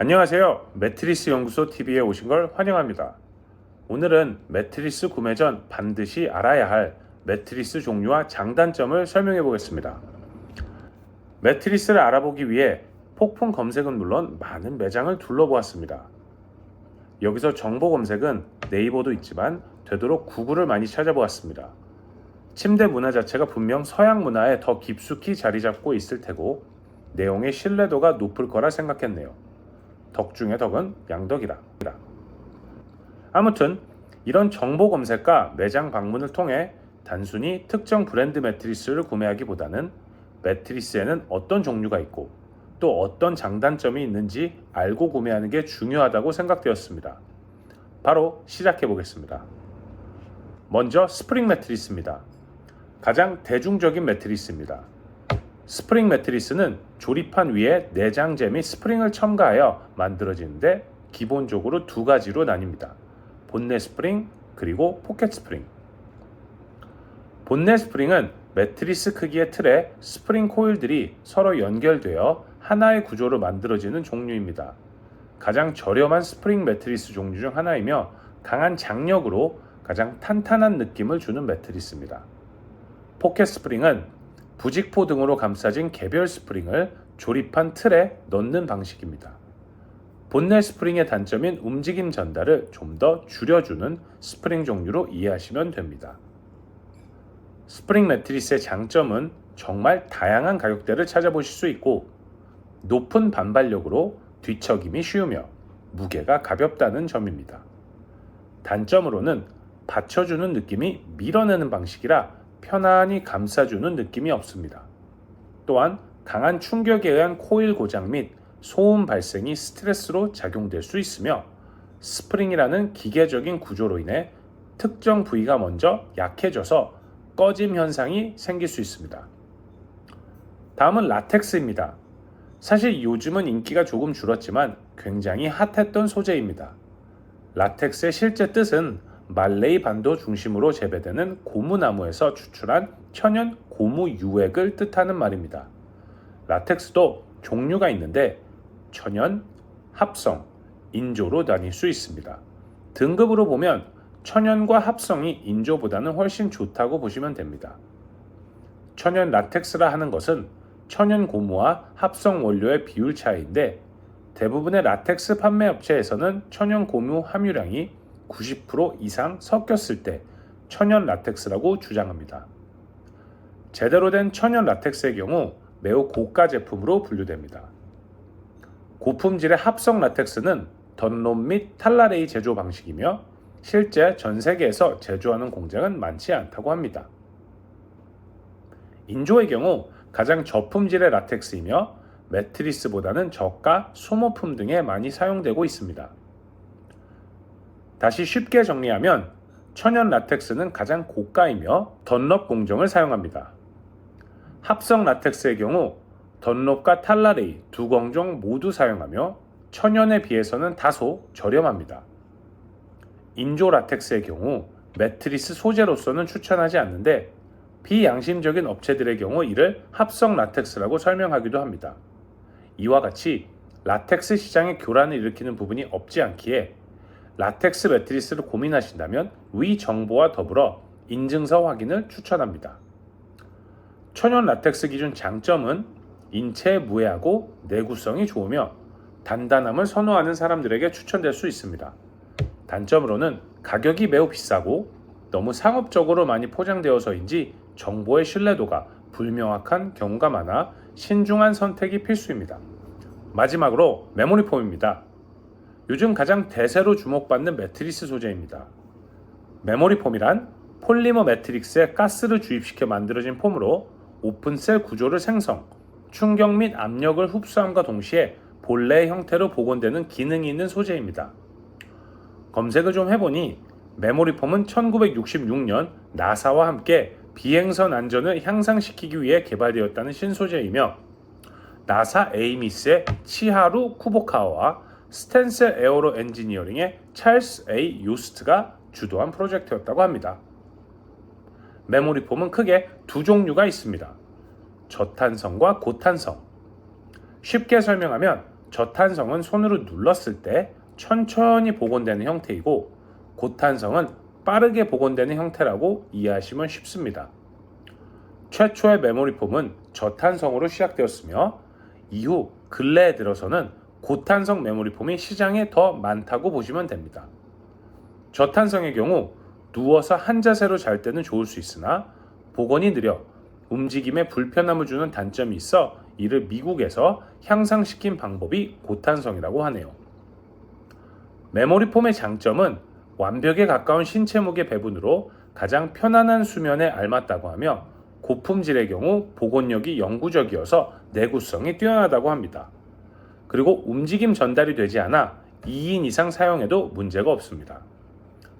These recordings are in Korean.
안녕하세요. 매트리스 연구소 TV에 오신 걸 환영합니다. 오늘은 매트리스 구매 전 반드시 알아야 할 매트리스 종류와 장단점을 설명해 보겠습니다. 매트리스를 알아보기 위해 폭풍 검색은 물론 많은 매장을 둘러보았습니다. 여기서 정보 검색은 네이버도 있지만 되도록 구글을 많이 찾아보았습니다. 침대 문화 자체가 분명 서양 문화에 더 깊숙이 자리 잡고 있을 테고 내용의 신뢰도가 높을 거라 생각했네요. 덕 중에 덕은 양덕이라. 아무튼 이런 정보 검색과 매장 방문을 통해 단순히 특정 브랜드 매트리스를 구매하기보다는 매트리스에는 어떤 종류가 있고 또 어떤 장단점이 있는지 알고 구매하는 게 중요하다고 생각되었습니다. 바로 시작해 보겠습니다. 먼저 스프링 매트리스입니다. 가장 대중적인 매트리스입니다. 스프링 매트리스는 조립판 위에 내장재 및 스프링을 첨가하여 만들어지는데 기본적으로 두 가지로 나뉩니다. 본넷 스프링 그리고 포켓 스프링. 본넷 스프링은 매트리스 크기의 틀에 스프링 코일들이 서로 연결되어 하나의 구조로 만들어지는 종류입니다. 가장 저렴한 스프링 매트리스 종류 중 하나이며 강한 장력으로 가장 탄탄한 느낌을 주는 매트리스입니다. 포켓 스프링은 부직포 등으로 감싸진 개별 스프링을 조립한 틀에 넣는 방식입니다. 본넷 스프링의 단점인 움직임 전달을 좀 더 줄여주는 스프링 종류로 이해하시면 됩니다. 스프링 매트리스의 장점은 정말 다양한 가격대를 찾아보실 수 있고 높은 반발력으로 뒤척임이 쉬우며 무게가 가볍다는 점입니다. 단점으로는 받쳐주는 느낌이 밀어내는 방식이라 편안히 감싸주는 느낌이 없습니다. 또한 강한 충격에 의한 코일 고장 및 소음 발생이 스트레스로 작용될 수 있으며 스프링이라는 기계적인 구조로 인해 특정 부위가 먼저 약해져서 꺼짐 현상이 생길 수 있습니다. 다음은 라텍스입니다. 사실 요즘은 인기가 조금 줄었지만 굉장히 핫했던 소재입니다. 라텍스의 실제 뜻은 말레이 반도 중심으로 재배되는 고무나무에서 추출한 천연 고무 유액을 뜻하는 말입니다. 라텍스도 종류가 있는데 천연, 합성, 인조로 나뉠 수 있습니다. 등급으로 보면 천연과 합성이 인조보다는 훨씬 좋다고 보시면 됩니다. 천연 라텍스라 하는 것은 천연 고무와 합성 원료의 비율 차이인데 대부분의 라텍스 판매 업체에서는 천연 고무 함유량이 90% 이상 섞였을 때 천연 라텍스라고 주장합니다. 제대로 된 천연 라텍스의 경우 매우 고가 제품으로 분류됩니다. 고품질의 합성 라텍스는 던롭 및 탈라레이 제조 방식이며 실제 전 세계에서 제조하는 공장은 많지 않다고 합니다. 인조의 경우 가장 저품질의 라텍스이며 매트리스보다는 저가, 소모품 등에 많이 사용되고 있습니다. 다시 쉽게 정리하면 천연 라텍스는 가장 고가이며 던롭 공정을 사용합니다. 합성 라텍스의 경우 던롭과 탈라레이 두 공정 모두 사용하며 천연에 비해서는 다소 저렴합니다. 인조 라텍스의 경우 매트리스 소재로서는 추천하지 않는데 비양심적인 업체들의 경우 이를 합성 라텍스라고 설명하기도 합니다. 이와 같이 라텍스 시장에 교란을 일으키는 부분이 없지 않기에 라텍스 매트리스를 고민하신다면 위 정보와 더불어 인증서 확인을 추천합니다. 천연 라텍스 기준 장점은 인체에 무해하고 내구성이 좋으며 단단함을 선호하는 사람들에게 추천될 수 있습니다. 단점으로는 가격이 매우 비싸고 너무 상업적으로 많이 포장되어서인지 정보의 신뢰도가 불명확한 경우가 많아 신중한 선택이 필수입니다. 마지막으로 메모리 폼입니다. 요즘 가장 대세로 주목받는 매트리스 소재입니다. 메모리 폼이란 폴리머 매트릭스에 가스를 주입시켜 만들어진 폼으로 오픈셀 구조를 생성, 충격 및 압력을 흡수함과 동시에 본래의 형태로 복원되는 기능이 있는 소재입니다. 검색을 좀 해보니 메모리 폼은 1966년 나사와 함께 비행선 안전을 향상시키기 위해 개발되었다는 신소재이며 나사 에이미스의 치하루 쿠보카와와 스텐셀 에어로 엔지니어링의 찰스 A. 요스트가 주도한 프로젝트였다고 합니다. 메모리 폼은 크게 두 종류가 있습니다. 저탄성과 고탄성. 쉽게 설명하면 저탄성은 손으로 눌렀을 때 천천히 복원되는 형태이고 고탄성은 빠르게 복원되는 형태라고 이해하시면 쉽습니다. 최초의 메모리폼은 저탄성으로 시작되었으며 이후 근래에 들어서는 고탄성 메모리폼이 시장에 더 많다고 보시면 됩니다. 저탄성의 경우 누워서 한 자세로 잘 때는 좋을 수 있으나 복원이 느려 움직임에 불편함을 주는 단점이 있어 이를 미국에서 향상시킨 방법이 고탄성이라고 하네요. 메모리폼의 장점은 완벽에 가까운 신체 무게 배분으로 가장 편안한 수면에 알맞다고 하며 고품질의 경우 복원력이 영구적이어서 내구성이 뛰어나다고 합니다. 그리고 움직임 전달이 되지 않아 2인 이상 사용해도 문제가 없습니다.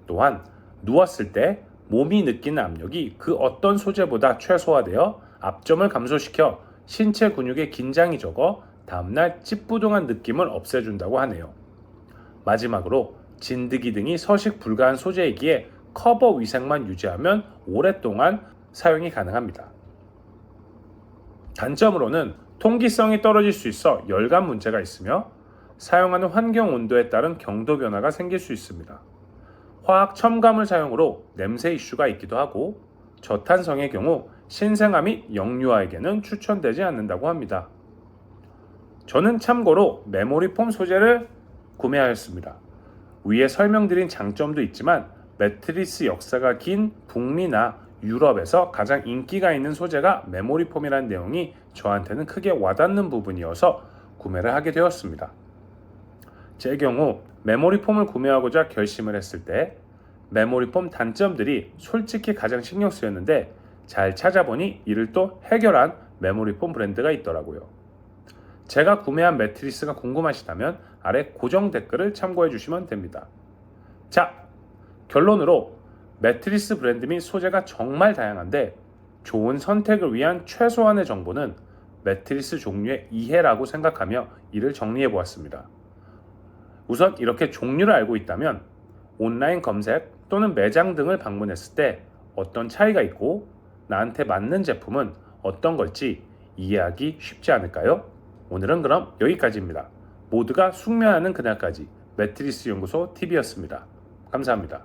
또한 누웠을 때 몸이 느끼는 압력이 그 어떤 소재보다 최소화되어 압점을 감소시켜 신체 근육의 긴장이 적어 다음날 찌뿌둥한 느낌을 없애준다고 하네요. 마지막으로 진드기 등이 서식 불가한 소재이기에 커버 위생만 유지하면 오랫동안 사용이 가능합니다. 단점으로는 통기성이 떨어질 수 있어 열감 문제가 있으며 사용하는 환경 온도에 따른 경도 변화가 생길 수 있습니다. 화학 첨가물 사용으로 냄새 이슈가 있기도 하고 저탄성의 경우 신생아 및 영유아에게는 추천되지 않는다고 합니다. 저는 참고로 메모리폼 소재를 구매하였습니다. 위에 설명드린 장점도 있지만 매트리스 역사가 긴 북미나 유럽에서 가장 인기가 있는 소재가 메모리폼이라는 내용이 저한테는 크게 와닿는 부분이어서 구매를 하게 되었습니다. 제 경우 메모리폼을 구매하고자 결심을 했을 때 메모리폼 단점들이 솔직히 가장 신경 쓰였는데 잘 찾아보니 이를 또 해결한 메모리폼 브랜드가 있더라고요. 제가 구매한 매트리스가 궁금하시다면 아래 고정 댓글을 참고해 주시면 됩니다. 자, 결론으로 매트리스 브랜드 및 소재가 정말 다양한데 좋은 선택을 위한 최소한의 정보는 매트리스 종류의 이해라고 생각하며 이를 정리해 보았습니다. 우선 이렇게 종류를 알고 있다면 온라인 검색 또는 매장 등을 방문했을 때 어떤 차이가 있고 나한테 맞는 제품은 어떤 걸지 이해하기 쉽지 않을까요? 오늘은 그럼 여기까지입니다. 모두가 숙면하는 그날까지 매트리스 연구소 TV였습니다. 감사합니다.